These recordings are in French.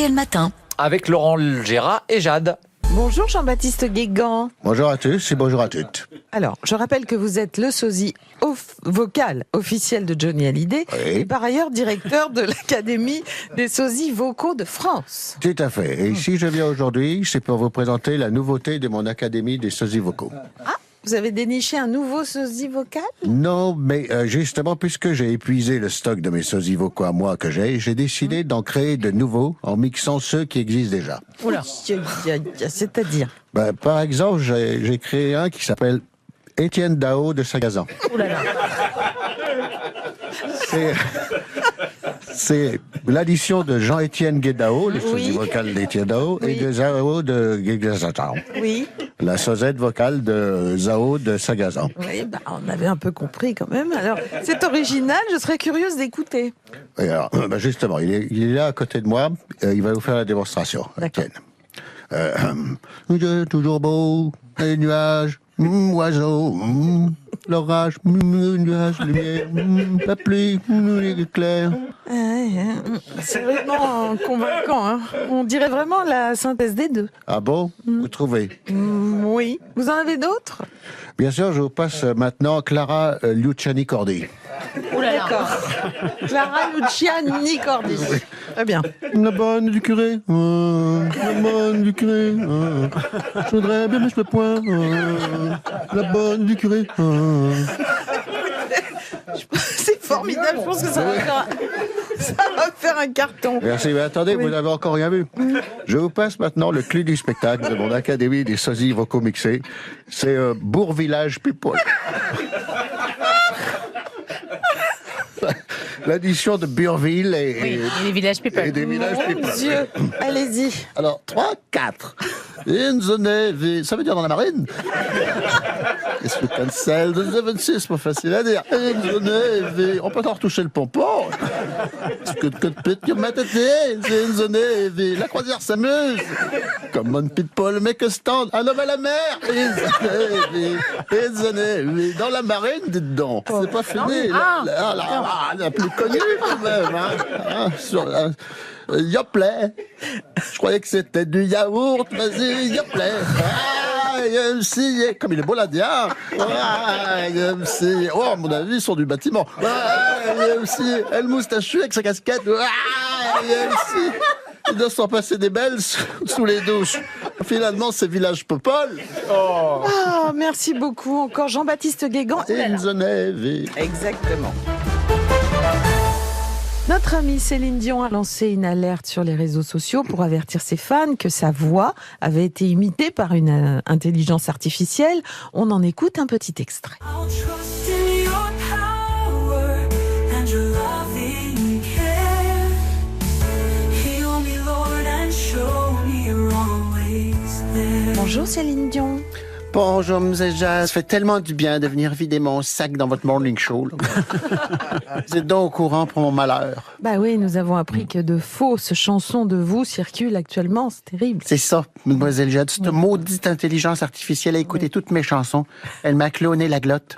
RTL Matin. Avec Laurent Gérard et Jade. Bonjour Jean-Baptiste Guégan. Bonjour à tous et bonjour à toutes. Alors, je rappelle que vous êtes le sosie vocal officiel de Johnny Hallyday et par ailleurs directeur de l'Académie des sosies vocaux de France. Tout à fait. Et si je viens aujourd'hui, c'est pour vous présenter la nouveauté de mon Académie des sosies vocaux. Ah, vous avez déniché un nouveau sosie vocal? Non, mais justement, puisque j'ai épuisé le stock de mes sosies vocaux à moi que j'ai décidé d'en créer de nouveaux en mixant ceux qui existent déjà. Oula, c'est-à-dire? Par exemple, j'ai créé un qui s'appelle Étienne Dao de Sagazan. C'est l'addition de Jean-Étienne Guédao, le sosie vocal d'Étienne Dao, et de Zao de Guédazatan. Oui. La sosette vocale de Zao de Sagazan. Oui, on avait un peu compris quand même. Alors, c'est original, je serais curieuse d'écouter. Et alors, justement, il est là à côté de moi, il va vous faire la démonstration. D'accord. Il est toujours beau, les nuages, oiseaux, l'orage, nuages, lumière, la pluie, l'éclair. C'est vraiment convaincant, hein. On dirait vraiment la synthèse des deux. Ah bon? Vous trouvez? Oui. Vous en avez d'autres? Bien sûr, je vous passe maintenant Clara Luciani Cordi. D'accord. Clara Luciani Cordi. Très bien. La bonne du curé, la bonne du curé, je voudrais bien, mais je peux point, la bonne du curé. C'est formidable, je pense que ça va faire un carton. Merci, mais attendez, vous n'avez encore rien vu. Je vous passe maintenant le clé du spectacle de mon Académie des sosies vocaux mixés. C'est Bourg-Village People. L'addition de Burville et des villages people. Et des villages people. Mon Dieu, allez-y. Alors, 3, 4. In the Navy. Ça veut dire dans la marine. Est-ce que cancel de 76, pas facile à dire. In the Navy. On peut en retoucher le pompon. Est-ce que de ma tête, in the Navy. La croisière s'amuse. Comme on pitbull, make a stand. Un homme à la mer. In the Navy. In the Navy. Dans la marine, dites donc. C'est pas fini. La plus connue, quand même. Yoplait. Je croyais que c'était du yaourt. Vas-y, Yoplait. Comme il est beau l'Indien. Oh, à mon avis, ils sont du bâtiment. Elle moustachu avec sa casquette. Ils doivent s'en passer des belles sous les douches. Finalement, c'est Village Popol. Oh, merci beaucoup. Encore Jean-Baptiste Guégan. In the Navy. Exactement. Notre amie Céline Dion a lancé une alerte sur les réseaux sociaux pour avertir ses fans que sa voix avait été imitée par une intelligence artificielle. On en écoute un petit extrait. Bonjour Céline Dion. Bonjour, Mzee Jazz. Ça fait tellement du bien de venir vider mon sac dans votre morning show. Vous êtes donc au courant pour mon malheur. Bah oui, nous avons appris que de fausses chansons de vous circulent actuellement. C'est terrible. C'est ça, Mademoiselle Jade. Cette maudite intelligence artificielle a écouté toutes mes chansons. Elle m'a cloné la glotte.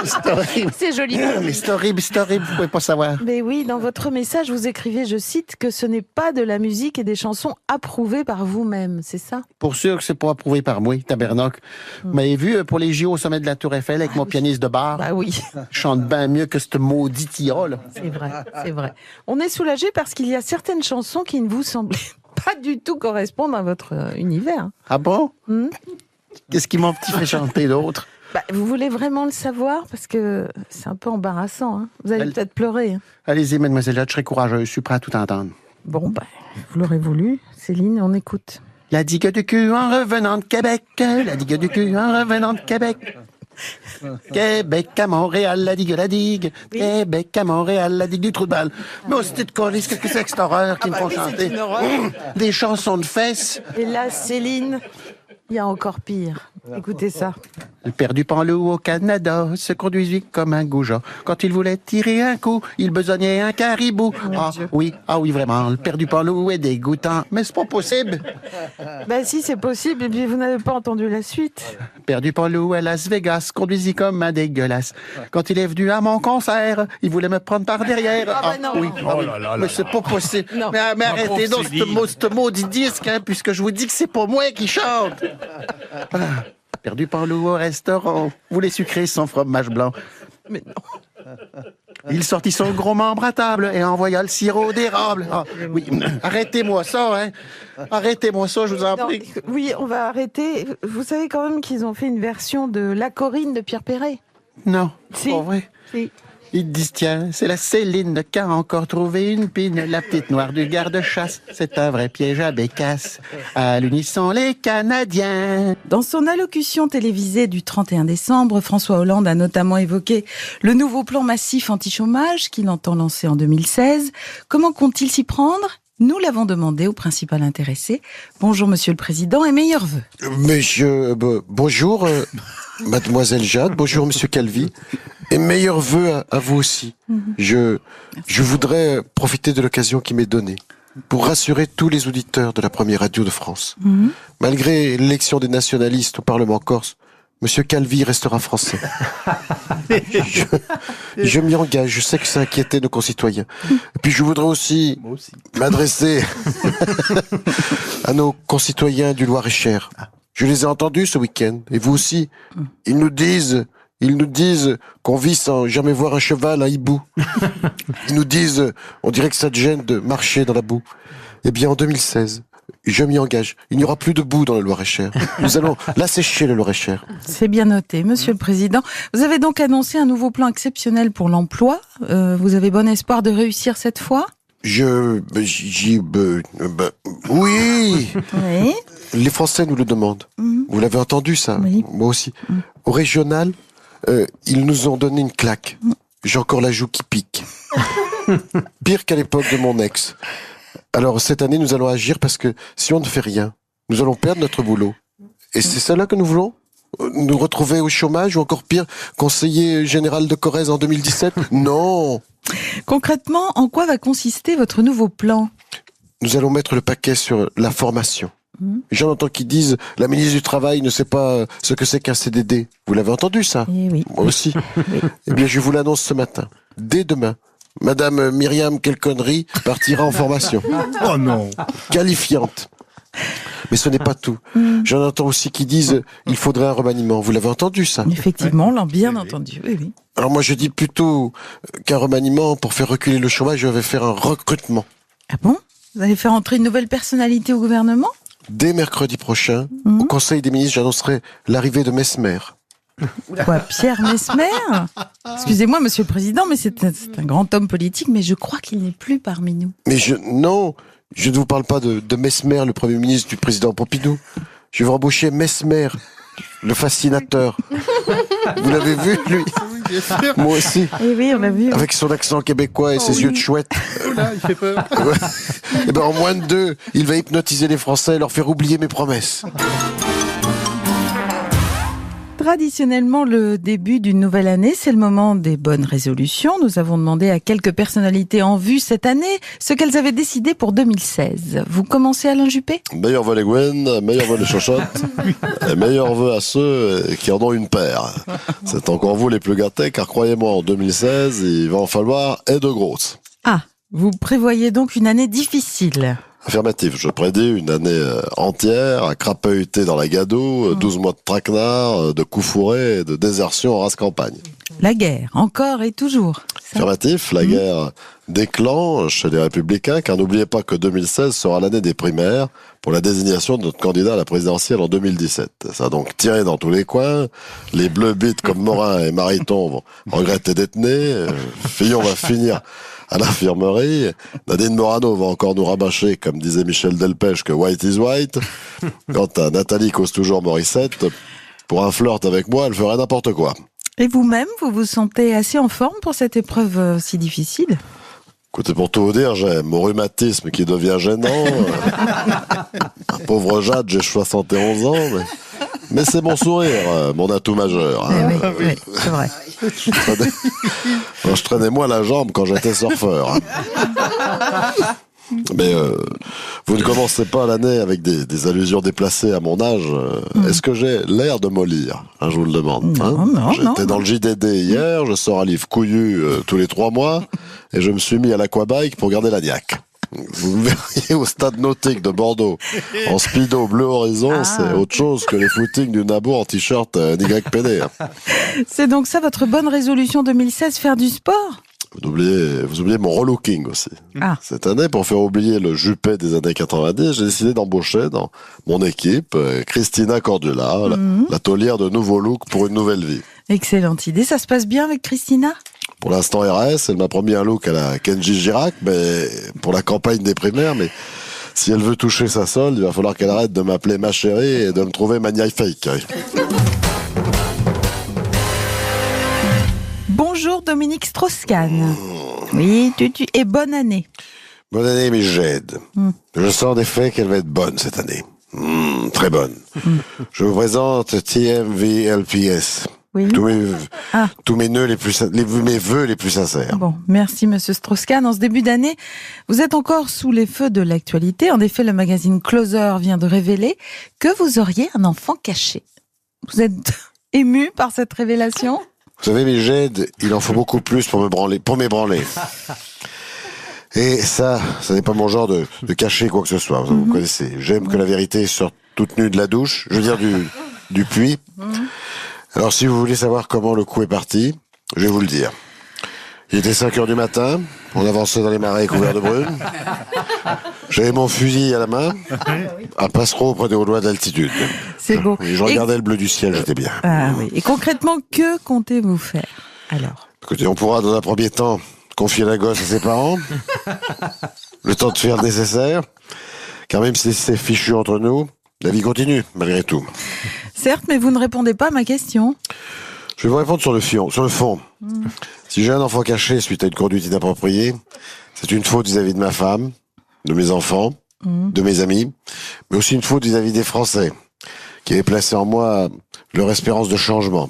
C'est horrible. C'est joli. Mais c'est horrible, vous pouvez pas savoir. Mais oui, dans votre message, vous écrivez, je cite, que ce n'est pas de la musique et des chansons approuvées par vous-même, c'est ça? Pour sûr que c'est pas approuvé par moi, tabernacle. Vous m'avez vu pour les JO au sommet de la Tour Eiffel avec mon pianiste de bar? Bah oui. Je chante bien mieux que cette maudite IA, là. C'est vrai, c'est vrai. On est soulagé parce qu'il y a certaines chansons qui ne vous semblaient pas du tout correspondre à votre univers. Ah bon? Qu'est-ce qui m'a fait chanter d'autre? Vous voulez vraiment le savoir? Parce que c'est un peu embarrassant. Hein. Vous allez peut-être pleurer. Hein. Allez-y, mademoiselle Jade, je serai courageuse. Je suis prêt à tout entendre. Bon, vous l'aurez voulu. Céline, on écoute. La digue du cul en revenant de Québec. La digue du cul en revenant de Québec. Québec à Montréal, la digue, la digue. Oui. Québec à Montréal, la digue du trou de balle. Mais c'était de colis, qu'est-ce que c'est que cette horreur qui me font chanter? Des chansons de fesses. Et là, Céline, il y a encore pire. Écoutez ça. Le père du Panloup au Canada se conduisit comme un goujat. Quand il voulait tirer un coup, il besognait un caribou. Ah oui, vraiment, le père du Panloup est dégoûtant. Mais c'est pas possible. Ben si, c'est possible, et puis vous n'avez pas entendu la suite. Le père du Panloup à Las Vegas conduisit comme un dégueulasse. Quand il est venu à mon concert, il voulait me prendre par derrière. Oui. Mais c'est pas possible. Mais arrêtez donc ce maudit disque, hein, puisque je vous dis que c'est pas moi qui chante. Perdu par l'eau au restaurant, voulait sucrer son fromage blanc. Mais non. Il sortit son gros membre à table et envoya le sirop d'érable. Oui, arrêtez-moi ça, hein. Arrêtez-moi ça, je vous en prie. Oui, on va arrêter. Vous savez quand même qu'ils ont fait une version de La Corinne de Pierre Perret. Non, Si. c'est pas vrai. Si. Ils disent, tiens, c'est la Céline qui a encore trouvé une pine, la petite noire du garde-chasse. C'est un vrai piège à bécasse. À l'unisson, les Canadiens. Dans son allocution télévisée du 31 décembre, François Hollande a notamment évoqué le nouveau plan massif anti-chômage qu'il entend lancer en 2016. Comment compte-t-il s'y prendre ? Nous l'avons demandé au principal intéressé. Bonjour Monsieur le Président et meilleurs vœux. Bonjour Mademoiselle Jade, bonjour Monsieur Calvi et meilleurs vœux à vous aussi. Je voudrais profiter de l'occasion qui m'est donnée pour rassurer tous les auditeurs de la première radio de France. Malgré l'élection des nationalistes au Parlement corse, Monsieur Calvi restera français. Je m'y engage, je sais que ça inquiétait nos concitoyens. Et puis je voudrais aussi m'adresser à nos concitoyens du Loir-et-Cher. Je les ai entendus ce week-end, et vous aussi. Ils nous disent qu'on vit sans jamais voir un cheval, un hibou. Ils nous disent, on dirait que ça te gêne de marcher dans la boue. Eh bien, en 2016, je m'y engage. Il n'y aura plus de boue dans le Loir-et-Cher. Nous allons l'assécher, le Loir-et-Cher. C'est bien noté, Monsieur le Président. Vous avez donc annoncé un nouveau plan exceptionnel pour l'emploi. Vous avez bon espoir de réussir cette fois ? Oui. Oui. Les Français nous le demandent. Vous l'avez entendu, ça? Oui. Moi aussi. Au régional, ils nous ont donné une claque. J'ai encore la joue qui pique. Pire qu'à l'époque de mon ex. Alors, cette année, nous allons agir parce que si on ne fait rien, nous allons perdre notre boulot. Et c'est cela que nous voulons? Nous retrouver au chômage ou encore pire, conseiller général de Corrèze en 2017? Non! Concrètement, en quoi va consister votre nouveau plan ? Nous allons mettre le paquet sur la formation. J'en entends qui disent la ministre du Travail ne sait pas ce que c'est qu'un CDD. Vous l'avez entendu, ça? Eh oui. Moi aussi. Eh bien, je vous l'annonce ce matin. Dès demain, Madame Myriam Quelconnerie partira en formation. Oh non! Qualifiante. Mais ce n'est pas tout. J'en entends aussi qui disent il faudrait un remaniement. Vous l'avez entendu, ça? Effectivement, on l'a bien entendu. Oui, oui. Alors moi, je dis plutôt qu'un remaniement, pour faire reculer le chômage, je vais faire un recrutement. Ah bon ? Vous allez faire entrer une nouvelle personnalité au gouvernement ? Dès mercredi prochain, au Conseil des ministres, j'annoncerai l'arrivée de Messmer. Quoi, Pierre Messmer ? Excusez-moi, Monsieur le Président, mais c'est un grand homme politique, mais je crois qu'il n'est plus parmi nous. Mais non, je ne vous parle pas de Messmer, le Premier ministre du président Pompidou. Je vais embaucher Messmer, le fascinateur. Vous l'avez vu, lui? Bien sûr. Moi aussi. Eh oui, on l'a vu. Avec son accent québécois et ses yeux de chouette. Oula, il fait peur. Et ben en moins de 2, il va hypnotiser les Français et leur faire oublier mes promesses. Traditionnellement, le début d'une nouvelle année, c'est le moment des bonnes résolutions. Nous avons demandé à quelques personnalités en vue cette année ce qu'elles avaient décidé pour 2016. Vous commencez, Alain Juppé ? Meilleur vœu les Gwen, meilleur vœu les chochottes, et meilleur vœu à ceux qui en ont une paire. C'est encore vous les plus gâtés, car croyez-moi, en 2016, il va en falloir et de grosses. Ah, vous prévoyez donc une année difficile. Affirmatif, je prédis une année entière à crapahuter dans la gadoue, 12 mois de traquenard, de coups fourrés et de désertion en race campagne. La guerre, encore et toujours. Ça. Affirmatif, la guerre des clans chez les Républicains, car n'oubliez pas que 2016 sera l'année des primaires pour la désignation de notre candidat à la présidentielle en 2017. Ça a donc tiré dans tous les coins. Les bleus bites comme Morin et Mariton vont regretter d'être nés. Fillon va finir à l'infirmerie. Nadine Morano va encore nous rabâcher, comme disait Michel Delpech, que white is white. Quant à Nathalie cause toujours Morissette, pour un flirt avec moi, elle ferait n'importe quoi. Et vous-même, vous vous sentez assez en forme pour cette épreuve si difficile ? Écoutez, pour tout vous dire, j'ai mon rhumatisme qui devient gênant. Pauvre Jade, j'ai 71 ans, Mais c'est mon sourire, mon atout majeur. hein. Oui, c'est vrai. Je traînais moins la jambe quand j'étais surfeur. hein. Mais vous ne commencez pas l'année avec des allusions déplacées à mon âge. Est-ce que j'ai l'air de mollir Je vous le demande. Non, J'étais dans le JDD hier, je sors un livre couillu tous les 3 mois, et je me suis mis à l'aquabike pour garder la niaque. Vous me verriez au stade nautique de Bordeaux, en speedo bleu horizon, c'est autre chose que les footings du Nabo en t-shirt NYPD. C'est donc ça votre bonne résolution 2016, faire du sport? Vous oubliez mon relooking aussi. Ah. Cette année, pour faire oublier le Juppé des années 90, j'ai décidé d'embaucher dans mon équipe Christina Cordula, la taulière de nouveaux looks pour une nouvelle vie. Excellente idée. Ça se passe bien avec Christina? Pour l'instant, RS, elle m'a promis un look à la Kenji Girac, mais pour la campagne des primaires, mais si elle veut toucher sa solde, il va falloir qu'elle arrête de m'appeler ma chérie et de me trouver magnifique. Bonjour Dominique Strauss-Kahn. Oui, et bonne année. Bonne année, Miss Jade. Je sens des faits qu'elle va être bonne cette année. Très bonne. Je vous présente TMVLPS. Oui. Tous mes vœux les plus sincères. Bon, merci Monsieur Strauss-Kahn. En ce début d'année, vous êtes encore sous les feux de l'actualité. En effet, le magazine Closer vient de révéler que vous auriez un enfant caché. Vous êtes ému par cette révélation? Vous savez, Miss Jade, il en faut beaucoup plus pour m'ébranler. Et ça n'est pas mon genre de cacher quoi que ce soit. Vous connaissez. J'aime que la vérité sorte toute nue de la douche. Je veux dire du puits. Alors, si vous voulez savoir comment le coup est parti, je vais vous le dire. Il était 5h du matin. On avançait dans les marais couverts de brume. J'avais mon fusil à la main. Un passereau près des hauts doigts d'altitude. C'est beau. Et je regardais le bleu du ciel, j'étais bien. Ah oui. Et concrètement, que comptez-vous faire alors? Écoutez, on pourra dans un premier temps confier la gosse à ses parents. Le temps de faire le nécessaire. Car même si c'est fichu entre nous, la vie continue, malgré tout. Certes, mais vous ne répondez pas à ma question. Je vais vous répondre sur le fond. Si j'ai un enfant caché suite à une conduite inappropriée, c'est une faute vis-à-vis de ma femme, de mes enfants, de mes amis, mais aussi une faute vis-à-vis des Français, qui avaient placé en moi leur espérance de changement.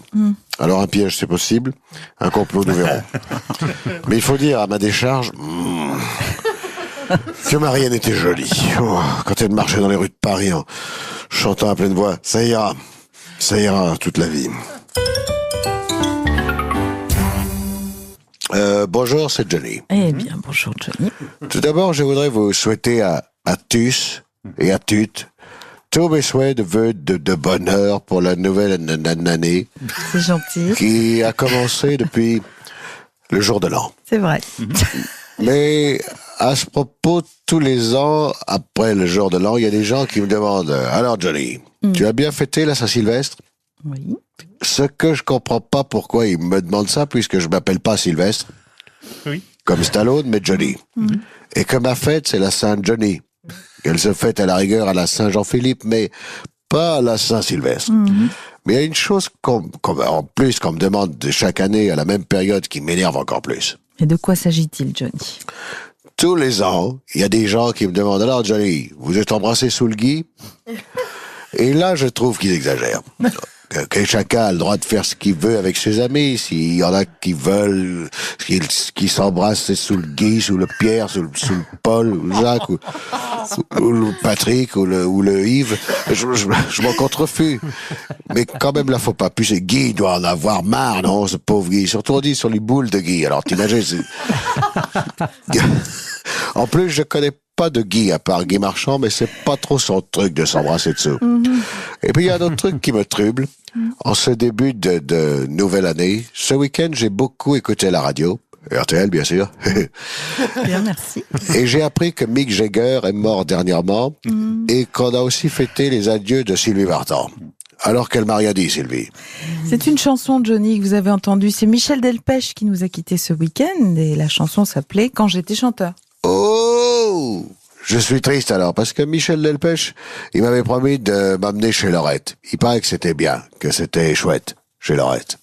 Alors un piège, c'est possible, un complot, nous verrons. Mais il faut dire, à ma décharge, que Marianne était jolie. Oh, quand elle marchait dans les rues de Paris en chantant à pleine voix, ça ira toute la vie. Bonjour, c'est Johnny. Eh bien, bonjour Johnny. Tout d'abord, je voudrais vous souhaiter à tous et à toutes tous mes souhaits de vœux de bonheur pour la nouvelle année C'est gentil. qui a commencé depuis le jour de l'an. C'est vrai. Mais à ce propos, tous les ans, après le jour de l'an, il y a des gens qui me demandent « Alors Johnny, tu as bien fêté la Saint-Sylvestre ?» Oui. Ce que je comprends pas pourquoi ils me demandent ça, puisque je m'appelle pas Sylvestre, comme Stallone, mais Johnny. Et que ma fête, c'est la Saint-Johnny. Elle se fête à la rigueur à la Saint-Jean-Philippe, mais pas à la Saint-Sylvestre. Mais il y a une chose en plus qu'on me demande chaque année à la même période qui m'énerve encore plus. Et de quoi s'agit-il, Johnny? Tous les ans, il y a des gens qui me demandent « Alors Johnny, vous êtes embrassé sous le gui ?» Et là, je trouve qu'ils exagèrent. Que chacun a le droit de faire ce qu'il veut avec ses amis. S'il y en a qui veulent, qui s'embrassent sous le Guy, sous le Pierre, sous le Paul, ou le Jacques, ou le Patrick, ou le Yves, je m'en contrefus. Mais quand même, là, faut pas plus. Guy doit en avoir marre, non, ce pauvre Guy. Surtout, on dit sur les boules de Guy. Alors, t'imagines, en plus, je connais pas de Guy à part Guy Marchand, mais c'est pas trop son truc de s'embrasser dessous. Et puis il y a un autre truc qui me trouble. En ce début de nouvelle année, ce week-end, j'ai beaucoup écouté la radio. RTL, bien sûr. Bien, merci. Et j'ai appris que Mick Jagger est mort dernièrement et qu'on a aussi fêté les adieux de Sylvie Vartan. Alors qu'elle m'a rien dit, Sylvie. C'est une chanson, Johnny, que vous avez entendue. C'est Michel Delpech qui nous a quittés ce week-end et la chanson s'appelait « Quand j'étais chanteur ». Oh! Je suis triste alors, parce que Michel Delpech, il m'avait promis de m'amener chez Laurette. Il paraît que c'était bien, que c'était chouette, chez Laurette.